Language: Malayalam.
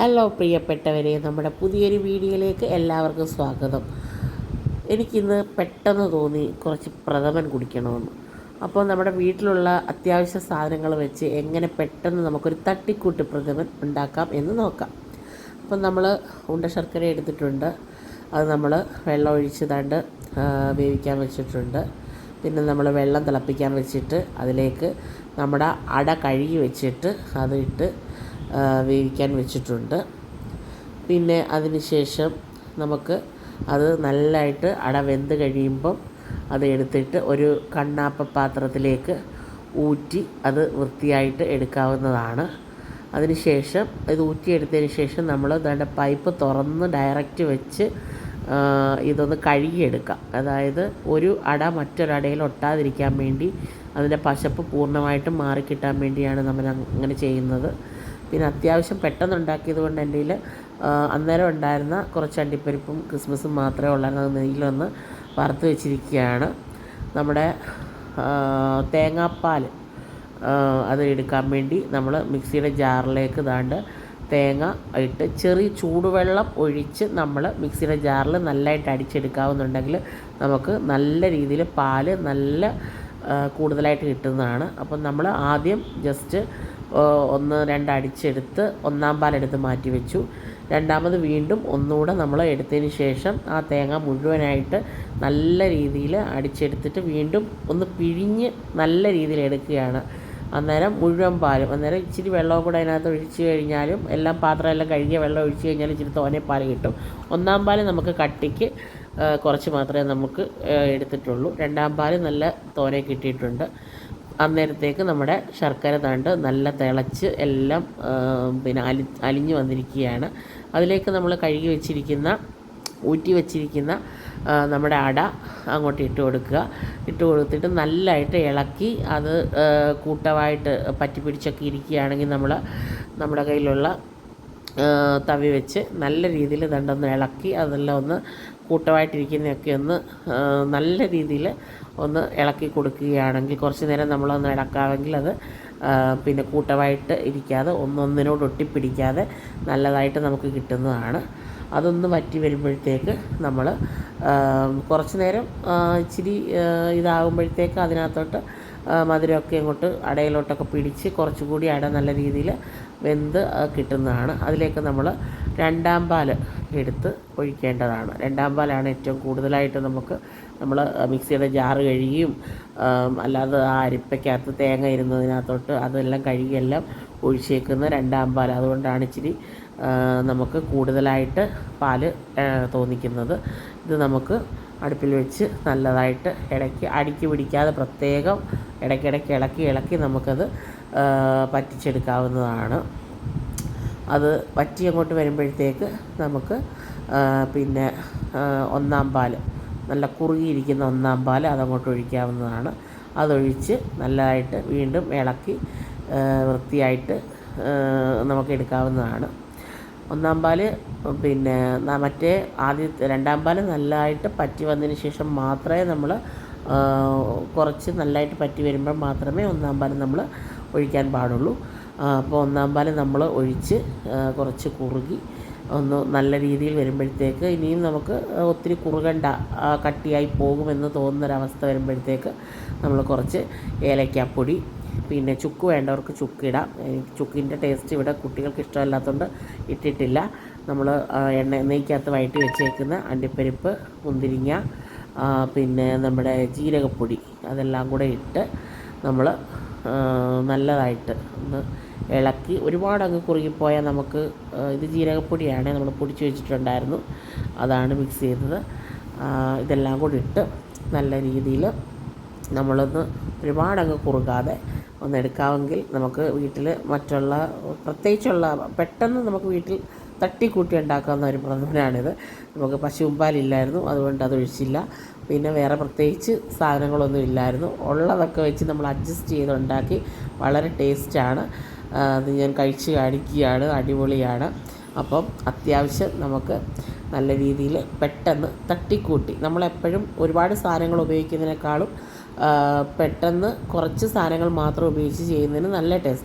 ഹലോ പ്രിയപ്പെട്ടവരെ, നമ്മുടെ പുതിയൊരു വീഡിയോയിലേക്ക് എല്ലാവർക്കും സ്വാഗതം. എനിക്കിന്ന് പെട്ടെന്ന് തോന്നി കുറച്ച് പ്രഥമൻ കുടിക്കണമെന്ന്. അപ്പോൾ നമ്മുടെ വീട്ടിലുള്ള അത്യാവശ്യ സാധനങ്ങൾ വെച്ച് എങ്ങനെ പെട്ടെന്ന് നമുക്കൊരു തട്ടിക്കൂട്ട് പ്രഥമൻ ഉണ്ടാക്കാം എന്ന് നോക്കാം. അപ്പം നമ്മൾ ഉണ്ട ശർക്കര എടുത്തിട്ടുണ്ട്. അത് നമ്മൾ വെള്ളം ഒഴിച്ച് വേവിക്കാൻ വെച്ചിട്ടുണ്ട്. പിന്നെ നമ്മൾ വെള്ളം തിളപ്പിക്കാൻ വെച്ചിട്ട് അതിലേക്ക് നമ്മുടെ അട കഴുകി വെച്ചിട്ട് അതിട്ട് വേവിക്കാൻ വെച്ചിട്ടുണ്ട്. പിന്നെ അതിന് ശേഷം നമുക്ക് അത് നല്ലതായിട്ട് അട വെന്ത് കഴിയുമ്പം അത് എടുത്തിട്ട് ഒരു കണ്ണാപ്പ പാത്രത്തിലേക്ക് ഊറ്റി അത് വൃത്തിയായിട്ട് എടുക്കാവുന്നതാണ്. അതിന് ശേഷം ഇത് ഊറ്റിയെടുത്തതിന് ശേഷം നമ്മൾ പൈപ്പ് തുറന്ന് ഡയറക്റ്റ് വെച്ച് ഇതൊന്ന് കഴുകിയെടുക്കാം. അതായത് ഒരു അട മറ്റൊരടയിൽ ഒട്ടാതിരിക്കാൻ വേണ്ടി, അതിൻ്റെ പശപ്പ് പൂർണ്ണമായിട്ടും മാറിക്കിട്ടാൻ വേണ്ടിയാണ് നമ്മൾ അങ്ങനെ ചെയ്യുന്നത്. പിന്നെ അത്യാവശ്യം പെട്ടെന്ന് ഉണ്ടാക്കിയത് കൊണ്ട് എൻ്റെ കയ്യിൽ അന്നേരം ഉണ്ടായിരുന്ന കുറച്ച് അണ്ടിപ്പരിപ്പും ക്രിസ്മസും മാത്രമേ ഉള്ളായിരുന്നു. അത് നെയ്യിലൊന്ന് വറുത്ത് വെച്ചിരിക്കുകയാണ്. നമ്മുടെ തേങ്ങാപ്പാൽ അത് എടുക്കാൻ വേണ്ടി നമ്മൾ മിക്സിയുടെ ജാറിലേക്ക് തേങ്ങ ഇട്ട് ചെറിയ ചൂടുവെള്ളം ഒഴിച്ച് നമ്മൾ മിക്സിയുടെ ജാറിൽ നല്ലതായിട്ട് അടിച്ചെടുക്കാവുന്നുണ്ടെങ്കിൽ നമുക്ക് നല്ല രീതിയിൽ പാല് നല്ല കൂടുതലായിട്ട് കിട്ടുന്നതാണ്. അപ്പം നമ്മൾ ആദ്യം ജസ്റ്റ് 1-2 അടിച്ചെടുത്ത് ഒന്നാം പാലെടുത്ത് മാറ്റി വെച്ചു. രണ്ടാമത് വീണ്ടും ഒന്നുകൂടെ നമ്മൾ എടുത്തതിന് ശേഷം ആ തേങ്ങ മുഴുവനായിട്ട് നല്ല രീതിയിൽ അടിച്ചെടുത്തിട്ട് വീണ്ടും ഒന്ന് പിഴിഞ്ഞ് നല്ല രീതിയിൽ എടുക്കുകയാണ്. അന്നേരം മുഴുവൻ പാലും, അന്നേരം ഇച്ചിരി വെള്ളവും കൂടെ അതിനകത്ത് ഒഴിച്ച് കഴിഞ്ഞാലും എല്ലാം പാത്രമെല്ലാം കഴുകിയ വെള്ളം ഒഴിച്ച് കഴിഞ്ഞാലും ഇച്ചിരി തോനെ പാൽ കിട്ടും. ഒന്നാം പാൽ നമുക്ക് കട്ടിക്ക് കുറച്ച് മാത്രമേ നമുക്ക് എടുത്തിട്ടുള്ളൂ. രണ്ടാം പാൽ നല്ല തോനെ കിട്ടിയിട്ടുണ്ട്. അന്നേരത്തേക്ക് നമ്മുടെ ശർക്കര നല്ല തിളച്ച് എല്ലാം പിന്നെ അലിഞ്ഞ് വന്നിരിക്കുകയാണ്. അതിലേക്ക് നമ്മൾ കഴുകി വെച്ചിരിക്കുന്ന ഊറ്റി വെച്ചിരിക്കുന്ന നമ്മുടെ അട അങ്ങോട്ട് ഇട്ട് കൊടുത്തിട്ട് നല്ലതായിട്ട് ഇളക്കി അത് കൂട്ടമായിട്ട് പറ്റി പിടിച്ചൊക്കെ ഇരിക്കുകയാണെങ്കിൽ നമ്മുടെ കയ്യിലുള്ള തവി വെച്ച് നല്ല രീതിയിൽ ഒന്ന് ഇളക്കി അതെല്ലാം ഒന്ന് കൂട്ടമായിട്ടിരിക്കുന്നതൊക്കെ ഒന്ന് നല്ല രീതിയിൽ ഒന്ന് ഇളക്കി കൊടുക്കുകയാണെങ്കിൽ, കുറച്ച് നേരം നമ്മളൊന്ന് ഇളക്കാമെങ്കിൽ അത് പിന്നെ കൂട്ടമായിട്ട് ഇരിക്കാതെ ഒന്നൊന്നിനോട് ഒട്ടിപ്പിടിക്കാതെ നല്ലതായിട്ട് നമുക്ക് കിട്ടുന്നതാണ്. അതൊന്ന് വറ്റി വരുമ്പോഴത്തേക്ക് നമ്മൾ കുറച്ച് നേരം ഇച്ചിരി ഇതാകുമ്പോഴത്തേക്ക് അതിനകത്തോട്ട് മധുരമൊക്കെ അങ്ങോട്ട് അടയിലോട്ടൊക്കെ പിടിച്ച് കുറച്ചുകൂടി അട നല്ല രീതിയിൽ വെന്ത് കിട്ടുന്നതാണ്. അതിലേക്ക് നമ്മൾ രണ്ടാം പാൽ എടുത്ത് ഒഴിക്കേണ്ടതാണ്. രണ്ടാം പാലാണ് ഏറ്റവും കൂടുതലായിട്ട് നമ്മൾ മിക്സിയുടെ ജാറ് കഴുകിയും അല്ലാതെ ആ അരിപ്പയ്ക്കകത്ത് തേങ്ങ ഇരുന്നതിനകത്തോട്ട് അതെല്ലാം കഴുകിയെല്ലാം ഒഴിച്ചേക്കുന്ന രണ്ടാം പാൽ. അതുകൊണ്ടാണ് ഇച്ചിരി നമുക്ക് കൂടുതലായിട്ട് പാല് തോന്നിക്കുന്നത്. ഇത് നമുക്ക് അടുപ്പിൽ വെച്ച് നല്ലതായിട്ട് ഇടയ്ക്ക് അടിക്ക് പിടിക്കാതെ പ്രത്യേകം ഇടയ്ക്കിടയ്ക്ക് ഇളക്കി നമുക്കത് പറ്റിച്ചെടുക്കാവുന്നതാണ്. അത് വറ്റി അങ്ങോട്ട് വരുമ്പോഴത്തേക്ക് നമുക്ക് പിന്നെ ഒന്നാം പാൽ, നല്ല കുറുകിയിരിക്കുന്ന ഒന്നാം പാൽ അതങ്ങോട്ട് ഒഴിക്കാവുന്നതാണ്. അതൊഴിച്ച് നല്ലതായിട്ട് വീണ്ടും ഇളക്കി വൃത്തിയായിട്ട് നമുക്ക് എടുക്കാവുന്നതാണ്. ഒന്നാം പാൽ പിന്നെ രണ്ടാം പാൽ നല്ലതായിട്ട് പറ്റി വന്നതിന് ശേഷം മാത്രമേ നമ്മൾ കുറച്ച് നല്ലതായിട്ട് പറ്റി വരുമ്പോൾ മാത്രമേ ഒന്നാം പാൽ നമ്മൾ ഒഴിക്കാൻ പാടുള്ളൂ. അപ്പോൾ ഒന്നാം പാൽ നമ്മൾ ഒഴിച്ച് കുറച്ച് കുറുകി ഒന്ന് നല്ല രീതിയിൽ വരുമ്പോഴത്തേക്ക്, ഇനിയും നമുക്ക് ഒത്തിരി കുറുകണ്ട, കട്ടിയായി പോകുമെന്ന് തോന്നുന്നൊരവസ്ഥ വരുമ്പോഴത്തേക്ക് നമ്മൾ കുറച്ച് ഏലക്കാപ്പൊടി, പിന്നെ ചുക്ക് വേണ്ടവർക്ക് ചുക്കിടാം. ചുക്കിൻ്റെ ടേസ്റ്റ് ഇവിടെ കുട്ടികൾക്ക് ഇഷ്ടമല്ലാത്തതുകൊണ്ട് ഇട്ടിട്ടില്ല. നമ്മൾ നെയ്ക്കകത്ത് വഴറ്റി വെച്ചേക്കുന്ന അണ്ടിപ്പരിപ്പ്, മുന്തിരിങ്ങ, പിന്നെ നമ്മുടെ ജീരകപ്പൊടി അതെല്ലാം കൂടെ ഇട്ട് നമ്മൾ നല്ലതായിട്ട് ഒന്ന് ഇളക്കി, ഒരുപാട് അങ്ങ് കുറുകിപ്പോയാൽ നമുക്ക് ഇത് ജീരകപ്പൊടിയാണ് നമ്മൾ പൊടിച്ച് വെച്ചിട്ടുണ്ടായിരുന്നു, അതാണ് മിക്സ് ചെയ്തത്. ഇതെല്ലാം കൂടി ഇട്ട് നല്ല രീതിയിൽ നമ്മളൊന്ന് ഒരുപാടങ്ങ് കുറുകാതെ ഒന്ന് എടുക്കാമെങ്കിൽ നമുക്ക് വീട്ടിൽ മറ്റുള്ള പ്രത്യേകിച്ചുള്ള പെട്ടെന്ന് നമുക്ക് വീട്ടിൽ തട്ടിക്കൂട്ടി ഉണ്ടാക്കാവുന്ന ഒരു പ്രഥമനാണിത്. നമുക്ക് പശുമ്പാലില്ലായിരുന്നു, അതുകൊണ്ട് അതൊഴിച്ചില്ല. പിന്നെ വേറെ പ്രത്യേകിച്ച് സാധനങ്ങളൊന്നും ഇല്ലായിരുന്നു. ഉള്ളതൊക്കെ വെച്ച് നമ്മൾ അഡ്ജസ്റ്റ് ചെയ്തുണ്ടാക്കി. വളരെ ടേസ്റ്റാണ്. അത് ഞാൻ കഴിച്ച് കാണിക്കുകയാണ്, അടിപൊളിയാണ്. അപ്പം അത്യാവശ്യം നമുക്ക് നല്ല രീതിയിൽ പെട്ടെന്ന് തട്ടിക്കൂട്ടി, നമ്മളെപ്പോഴും ഒരുപാട് സാധനങ്ങൾ ഉപയോഗിക്കുന്നതിനേക്കാളും പെട്ടെന്ന് കുറച്ച് സാധനങ്ങൾ മാത്രം ഉപയോഗിച്ച് ചെയ്യുന്നതിന് നല്ല ടേസ്റ്റ്.